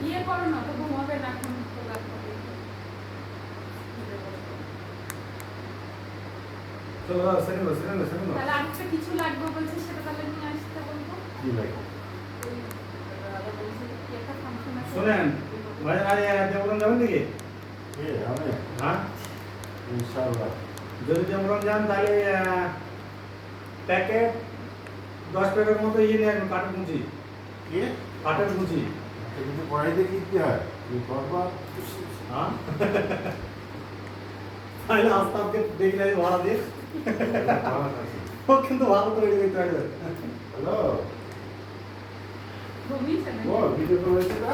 ইয়ে করো না তো ঘুমাবে না এখন তাহলে আরেকটা কিছু লাগবে বলছে সেটা তাহলে নিয়ে আসতে বলবো কি লাগে শোনেন মাঝে দেবরম যাবেন নাকি আমি হ্যাঁ ইনশাআল্লাহ যদি দেবরম যান তাহলে প্যাকেট 10 প্যাকেটের মতো ইয়ে নিয়ে আসবেন কাঠের মুচি কি কাঠের মুচি কিন্তু পড়াইতে কি হয় কি করবা হ্যাঁ তাহলে আস্তে আস্তে দেখলে ভাড়া দিয়ে ও কিন্তু ভালো করে রেডি করতে পারবে হ্যালো ঘুমিয়েছে না ও ভিডিও কল হয়েছে না